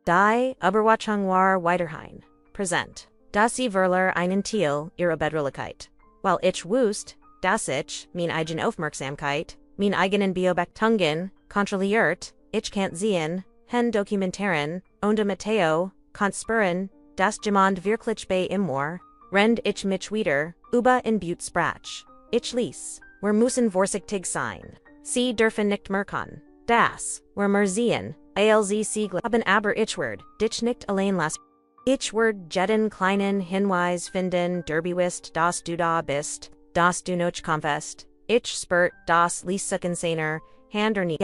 Speaker 1: Die, Überwachung war Weiterhin, Present. Das sie Verler einen Teil ihrer Bedrohlichkeit. While ich wusste, dass ich, mein eigen Aufmerksamkeit, mein eigenen Beobachtungen, kontrolliert, ich can't sehen, hen dokumentaren, und Mateo, kann spüren, dass jemand wirklich bei immer, rend ich mich wieder, über in Butte sprach. Ich ließ, wir müssen vorsichtig sein. Sie dürfen nicht merken, dass, wir mer sehen, als sie haben aber ich werd, dich nicht allein lassen. Ich werd jeden kleinen Hinweis finden, derbewisst, dass du da bist, dass du noch confessed. Ich spürt, dass Liesucken seiner, Hand nicht,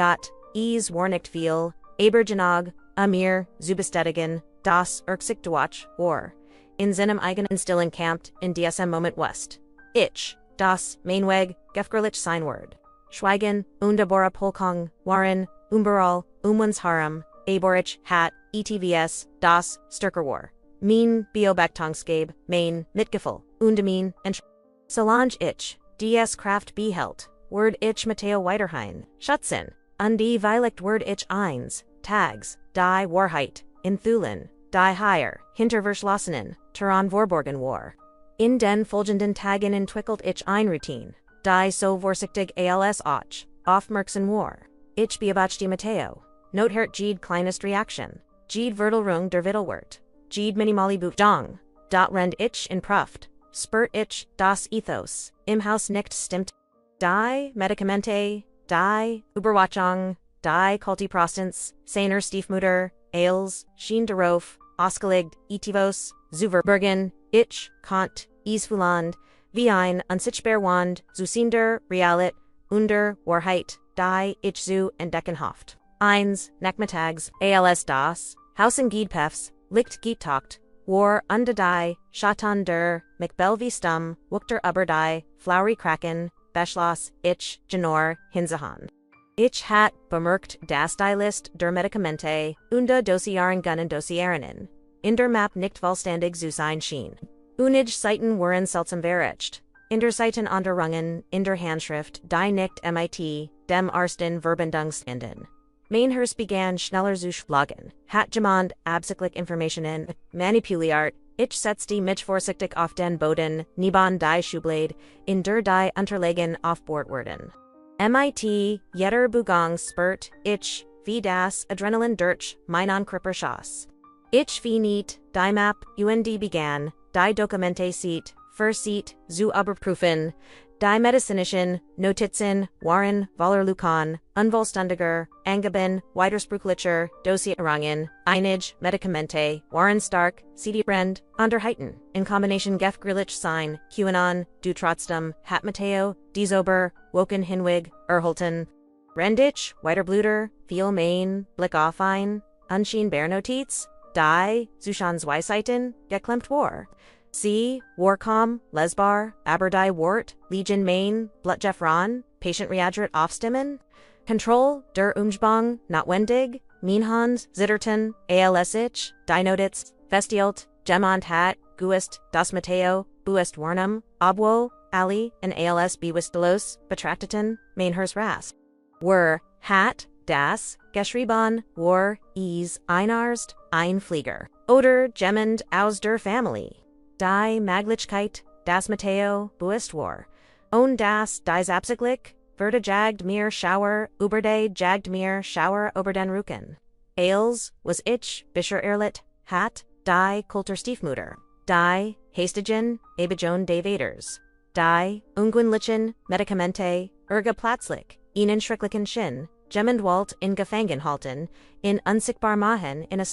Speaker 1: is war nicht viel, aber genug, mir, zu bestätigen, dass sich durch, or, in seinem eigenen Stillen campt, in diesem Moment west. Ich, das, Mainweg, gefgerlich sein Word. Schweigen, undabora Polkong, waren, umberal, uns harem, aborich, hat, etvs, das, stärker war. Mein Beobachtungsgabe, mein, Mitgefühl, Undemin, und Solange ich, DS Kraft behält, Word ich Mateo weiterhin, Schutzen, die Weiligt Word ich eins, Tags, die Wahrheit, in Thulen, die Higher, Hinterverschlossenen, Turan Vorborgen war. In den folgenden Tagen entwickelt ich ein Routine, die so vorsichtig als auch, aufmerksam war. Ich beobachte Mateo, nothert Jede kleinest Reaction, Jede Vertelrung der Vittelwert, Jede minimali Buchtung, dot rend ich in Praft, spürt ich, das Ethos, im Haus nicht stimmt, die Medikamente, die Überwachung, die Kultiprostens, seiner Stiefmutter, Ailes, schien darauf, ausgelegt, etivos, Zuverbergen, ich, Kant, Isfuland, wie ein unsichtbar Wand, zu Sinder, Realit, under, Wahrheit, die ich zu entdecken hofft. 1. Nachmittags, als das, Hausen Giedpefs, Licht getagt, war unter die, Schatan der, McBelvy Stum, Wuchter über die, Flowery Kraken, Beschloss, ich, Genor, Hinzahan. Ich hat bemerkt, dass die List der Medikamente, und Dossieren Gunnen Dossierinnen, in der Map nicht vollständig zu sein schien. Unige Seiten waren seltsam verricht. In der Seiten Unterrungen, in der Handschrift, die nicht mit, dem ersten Verbindungsenden. Mainhers begann schneller zu schlagen, hat jemand absichtlich Informationen manipuliert, ich setzte mich vorsichtig auf den Boden, neben die Schublade, in der die Unterlagen aufbord wurden. Mit, jeder Bugang spürt, ich, wie das Adrenalin durch, meinen Körper schoss. Ich wie nicht, die Map, begann, die Dokumente sieht, versieht, zu überprüfen, die medizinischen Notizen waren Wallerlukan, unvollständiger, angeben, widersprüchlicher, Dossierungen, einige Medikamente, waren stark, CD-Brand, unterhalten, in Kombination gefgrillich sein, QAnon, du trotzdem, hat Mateo, Diesober, Woken Hinwig, erhalten. Rendich, Weiterbluter, viel Main, Blick auf ein, unscheinbar Notiz, die, Zuschans Weisheiten, geklemmt war. Sie, Warcom, Lesbar, Aberdei Wort, Legion Main, Blutjeffron, Patient Reageret aufstimmen, Control, der Umgebung, notwendig, Minhans, Zitterton, ALSH, Dinoditz, Festialt, Gemont Hat, Guist, Das Mateo, Buist Warnum, Obwo, Ali, and ALS Bewistelos, Betrachteten, Mainhers Ras. Were, Hat, Das, Geschrieben, War, Einarst, Einflieger. Oder, Gemmend, aus der Family. Die Maglichkeit, das Mateo, Buist war. Und das, dies absichtlich, Wurde jagd mir Schauer, Überde jagd mir Schauer über den Rücken. Ailes, was ich, Bischer Erlit, hat, die Kulter Stiefmutter. Die, Hastigen, Ebejon de Vaders. Die, Ungunlichen, Medikamente, Platzlich, ihnen schrecklichen Shin, Gemendwalt in Gefangenhalten, in unsichtbar Mahen in a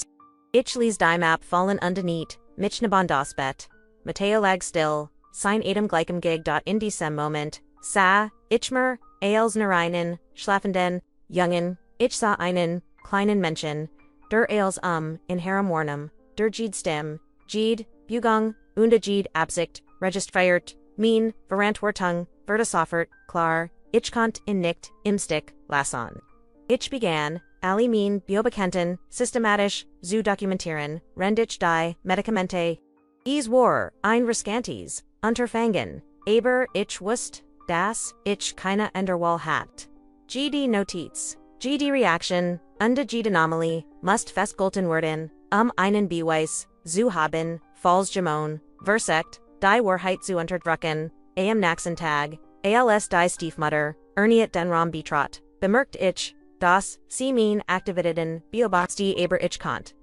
Speaker 1: Ich ließ die Map fallen underneath, mich das Bet. Mateo lag still, sein Atem gleichem Gig. In diesem Moment, sah, Ichmer, als Nereinen, Schlafenden, Jungen, ich sah einen, kleinen Menschen, der als in Herem Warnum, der Jede Stem, Jede, Bugang, und Jede Absicht, registriert, mein, Verantwortung, Verda Soffert, klar, ich konnt in nicht, im Stick, lassen. Ich begann, alle mein Beobekannten, systematisch, zu dokumentieren, rendich die, Medikamente. Es war, ein riskantes, Unterfangen, aber ich wusste, dass ich keine Enderwahl hat. Jede Notiz, Jede Reaction, und Jede Anomalie, must festgehalten werden, einen Beweis zu haben, Falls Jamon, Versekt, die Warheit zu unterdrücken, am Naxen Tag, als die Stiefmutter, Erniet den Rom betrot, bemerkt ich, das, sie mein Aktivitäten, beobacht die aber ich konnte,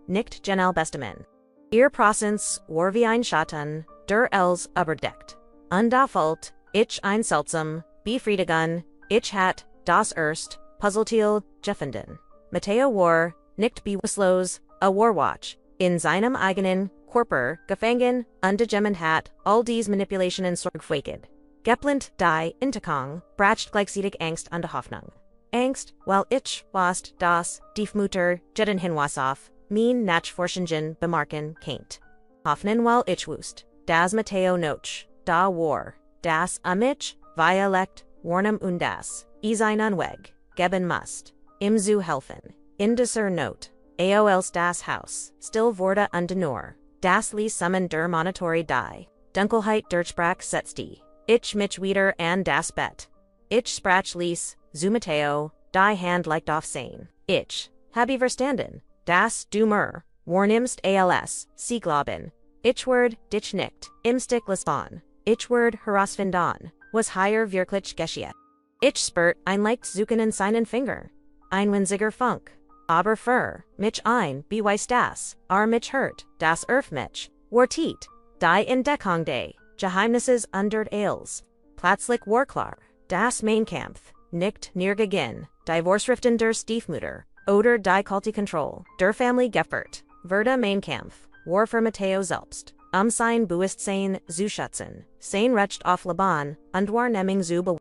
Speaker 1: nicht genel bestimmen. Ihr Prozens, war wie ein Schatten, der els überdeckt. Und da folgt, ich ein seltsam, befriedigen, ich hat, das erst, Puzzleteil, gefunden. Matteo war, nicht bewusstlos, a Warwatch, in seinem eigenen, Körper, gefangen, undegement hat, all dies Manipulationen sorgfältig. Geplint die Intakong, bracht gleichzeitig Angst und Hoffnung. Angst, weil ich, was, das, Diefmutter, jeden Hinweis auf, mein Nachforschungen bemerken kennt. Hoffnung, weil ich wusste, das Matteo noch, da war, das mich, Violekt, warnem und das, seinen Weg, geben must, im zu helfen, in dieser Not, als das Haus, still wurde und nur, das ließ summen der Monitori die, Dunkelheit der Sprach setzt die, ich mich wieder an das Bett. Ich sprach ließ, zu Matteo, die Hand leicht auf sein, ich, habe verstanden, das du mir, warnimst als, sie glauben, ich word, dich nicht, im Stick lisbon, ich word herausfinden, was hier wirklich geschieht. Ich spürt ein leicht Zucken in seinen Finger, ein winziger Funk, aber für mich ein, beweist das, mich hört, das mich, wartet, die Entdeckung des Geheimnisses under als, plötzlich war klar, das mein Kampf, nicht nirgends, die Vorschriften der Stiefmutter, oder die kalte Kontrolle, der Family Gefert, wurde mein Kampf, war für Matteo selbst, sein Bewusstsein zu schätzen, sein Recht auf Leben, und Wahrnehmung zu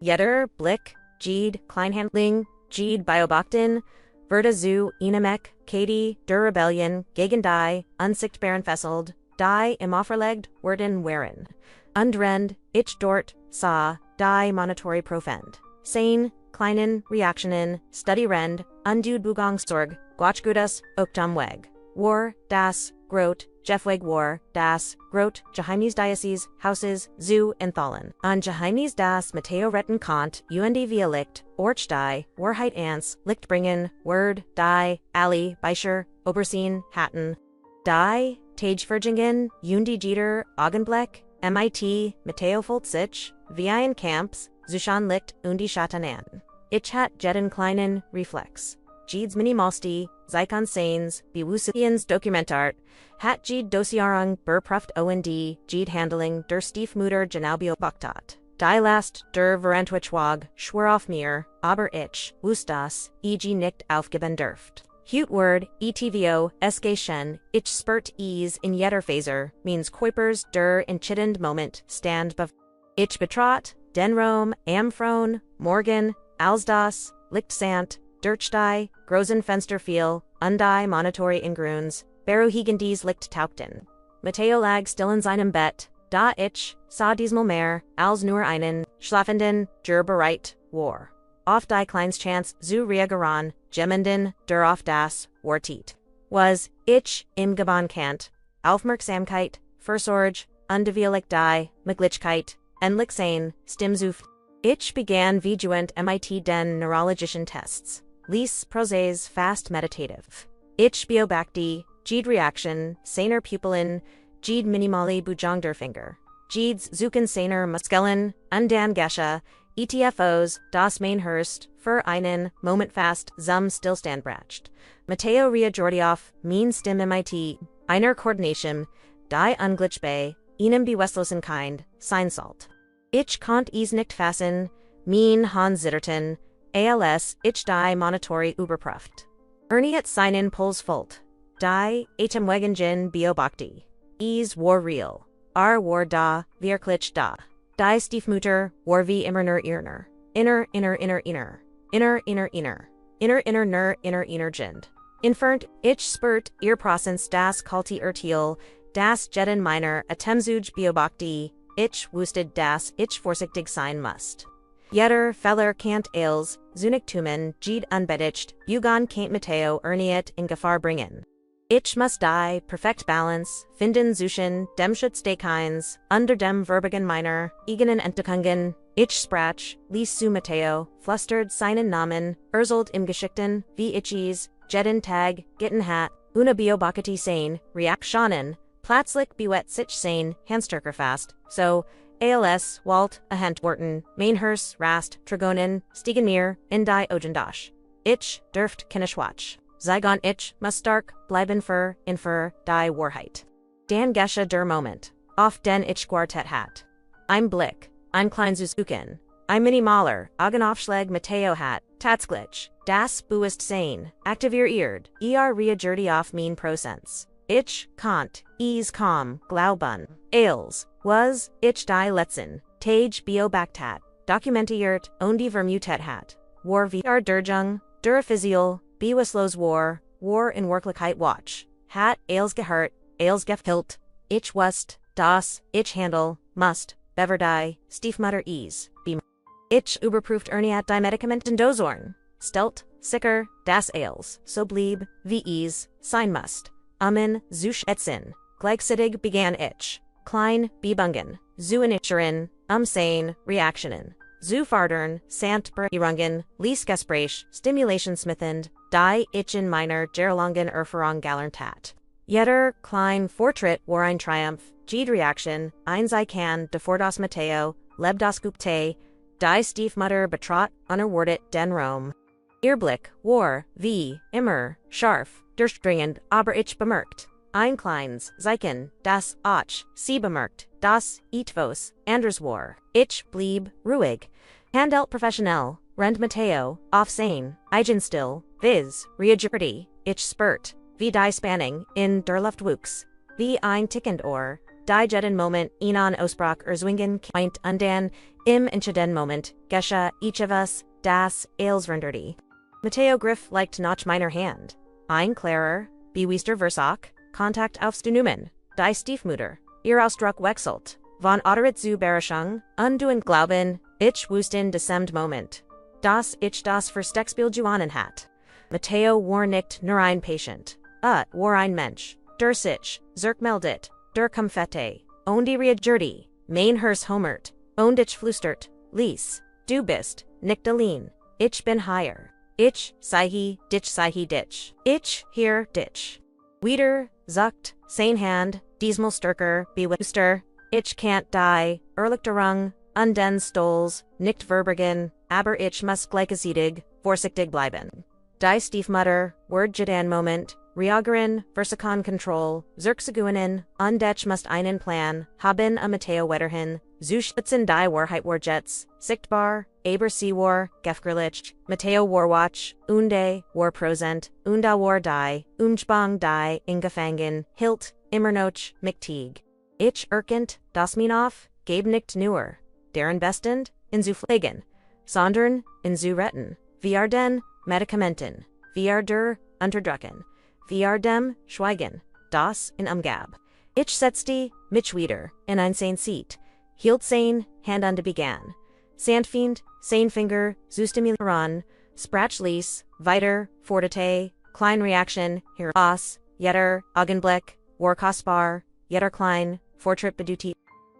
Speaker 1: jeder Blick, Jede Kleinhandling, Jede Beobachten, wurde zu Inemek, Katie, der Rebellion, gegen die, unsichtbaren fesselt, die im Offerlegt werden waren. Und rend, ich dort, sah, die Monitori profend. Sein, kleinen Reaktionen, Study rend, undud Bugangsorg, Guachgudas, Oktam Weg. War, das, Grot, Jeffweg war, das, Grot, Geheimnis Diocese, Houses, zu enthallen. An Geheimnis das Matteo retten Kant, und Vielicht, Orch die, Warheit ans, Licht bringen, Word, die, Ali, Beischer, Oberseen, Hatten. Die, Tagevergingen, Jundi Jeter, Augenblick, MIT, Matteo folgt sich, wie ein Camps, Zushan Licht und die Schatanan. Ich hat jeden kleinen Reflex. Jedes Minimalsti, Zeikon Sains, Bewusstseins Dokumentart, hat Jede Dossiarung berprüft und Jede Handling der Stiefmutter genau beobachtet. Die Last der Verantwortung schwör auf mir, aber ich wusste das, nicht aufgeben dürft. Hutword, etvo, escation, ich spurt ease in jeder Faser, means Kuipers der entscheidend Moment stand bev. Ich betrat, den Rom, Amfron, Morgen, als das, Lichtsant, Dirchstei, Großen Fensterfiel, Undie Monitori in Gruns, Beruhigendies Licht taugten. Matteo lag still in seinem Bett, da ich, sah diesmal mehr, als nur einen, schlafenden, bereit, war. Auf die Kleinschance zu reagieren, jemanden, der auf das, wartet. Was, ich, im Gebannkant, Aufmerksamkeit, Versorge, undewillig die, Möglichkeit, endlich sein, Stimmzuft. Ich begann vigilant mit den neurologischen Tests. Ließ Prozess fast meditative. Ich beobachte, Jede Reaction, seiner Pupillen, Jede minimale Bujang der Finger. Jedes Zucken seiner Muskeln, und Gesche, ETFOs, das Mainhurst, für einen Moment fast zum Stillstand bracht. Matteo Jordiov, mein Stimme mit, einer Koordination, die Unglitch einem bewusstlosen Kind, sein sollt. Ich konnt es nicht fassen, mein Hans zitterten, als ich die Monitori überprüft. Erniet seinen Puls folgt. Die Atemwegen beobachte. Es war real. War da, wirklich da. Die Stiefmutter war wie immer nur Inner. Inner Jind. Infernt, ich spürt, ihr Prozens das kalte Urteil, das jeden meiner Atemzug beobachte, ich wusste, dass ich vorsichtig sein must. Jeder Feller kant als, Zunigtumen, Jede unbedingt, Bugan kant Matteo Erniet in Gefahr bringen. Ich must die perfect balance, finden zwischen dem Schutz des Kinds, under dem verbigen meiner, eigenen Entdeckungen, ich sprach, ließ zu Matteo, flüstert seinen Namen, erzählt im Geschichten, wie ich es, jeden Tag, gitten hat, Una Biobakati Sane, Reaktionen, Plötzlich bewet sich sein, Handstärker fast, so, als, Walt, Ahentworten, Mainhers, Rast, Trigonen, Stiegen mir, in die Ogendash. Ich, dürft Kinneschwatch. Zygon ich, muss stark, bleiben für, die Wahrheit. Dan Gesche der Moment. Auf den ich Quartett hat. Ein Blick, ein Kleinzuzuken. Ein Minimaler, Augenaufschlag Matteo hat, Tatsglitch, das Buist sein, aktiviert, reagierti auf mein Prozents. Ich, Kant, Calm, Glauben, Ailes, was, ich die Letzten, Tage Biobaktat, Dokumentiert, und die Vermutet hat. War VR Durjung, Duraphysial, Bewusstlos War in Wirklichkeit Watch, hat, Ailes gehört, Ailes gefilt, ich wust, das, ich handle, must, Beverdei, Stiefmutter be. Ich überprüft Erniat die Medikamenten Dozorn, Stelt, Sicker, das Ailes, so blieb, wie sein must. Zusch etzin, gleichzeitig begann ich, klein, bebungen, zu initieren, sein, reaktionen, zu fardern, sant berungen, liesgesprech, stimulationsmithend, die ich in meiner Gerlangen Erfahrung galernt hat. Jeder, klein, Fortschritt war ein Triumph, Jede Reaktion, sei kann, davor das Matteo, leb das Gupte, die Stiefmutter betrat, unerwartet den Rom. Irrblick, war, wie, immer, scharf, durchdringend, aber ich bemerkt. Ein kleines Zeichen, das sie bemerkt, das etwas anders war. Ich blieb ruhig. Handelt professionell, rend Matteo, auf sein, Eigenstill, viz, reagierti, ich spurt, wie die Spanning, in der Luft wuchs, wie ein tickend Ohr, die jeden Moment ihnen Ausbrach erzwingen keint und dann, im entscheidenden Moment, Gesche, each of us, das Ailsrenderti. Matteo griff liked nach meiner Hand. Ein klarer, bewiester Versac, Kontakt aufzunehmen, die Stiefmutter, ihr Ausdruck wechselt, von Otterit zu Berechung, und Glauben, ich wussten desemt Moment. Das ich das Versteckspiel gewonnen hat. Matteo war nicht nur ein Patient, war ein Mensch, der sich, meldet, der Comfete, und die reagierti, mein homert, und ich flüstert, Lies, du bist, nicht allein, ich bin hier. Ich, sei dich. Ich, hier, dich. Wieder, zuckt, sein Hand, diesmal stärker, bewusster, ich can't die, Erlichterung, und den Stolz, nicht verbergen, aber ich muss gleichzeitig, vorsichtig bleiben. Die Stiefmutter, Word jeden Moment, reagieren, Versakon Control, Zirkseguinen, und ich must einen Plan, haben a Matteo wetterhin, Zuschlitzen die Wahrheit war Jets, sichtbar, aber sie war, gefgerlich, Matteo Warwatch, unde, war Prosent, unda war die, unspang die, ingefangen, hilt, immernoch, mctieg. Ich erkent, das min auf, gab nicht nur, deren bestend, in zu pflegen, sondern, in zu retten, wir den, Medikamenten, wir der, unterdrücken, wir dem, schweigen, das, in umgab. Ich setzte, mich wieder, in ein sein Seat, hielt sein, Hand an de began. Sandfiend, Seinfinger, Zustimulieran, Sprachlies, weiter, Fortite, Klein Reaction, hier aus, jeder, Augenblick, Warkostbar, jeder Klein, Fortschritt beduti.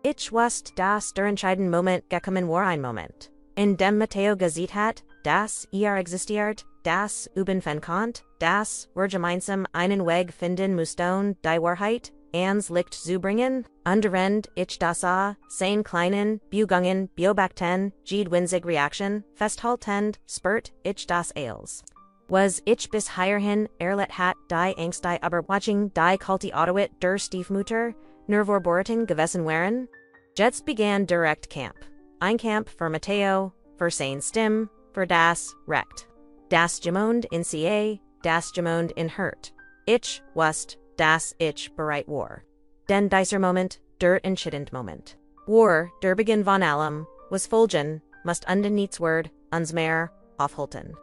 Speaker 1: Ich wust, das der entscheidende Moment gekommen war ein Moment. In dem Matteo gesehen hat, das existiert, das üben Kant, das wir gemeinsam einen Weg finden mussten, die Wahrheit, ans Licht zu bringen, underend ich das sein kleinen, Bewegungen, beobachten, Jede winzig Reaction, festhaltend, spurt, ich das Ailes. Was ich bis hierhin erlet hat die Angst die aber watching die kalte Autoit der Stiefmutter, nervorbohrten gewesen waren? Jetzt began direkt Camp. Ein Camp für Matteo, für sein Stimm, für das Recht. Das Gemond in CA, das Gemond in Hurt. Ich wust, das ich bereit war. Den dieser Moment, der entscheidend Moment. War, der Beginn von allem, was folgen, must unten nichts Word, uns mehr, aufhalten.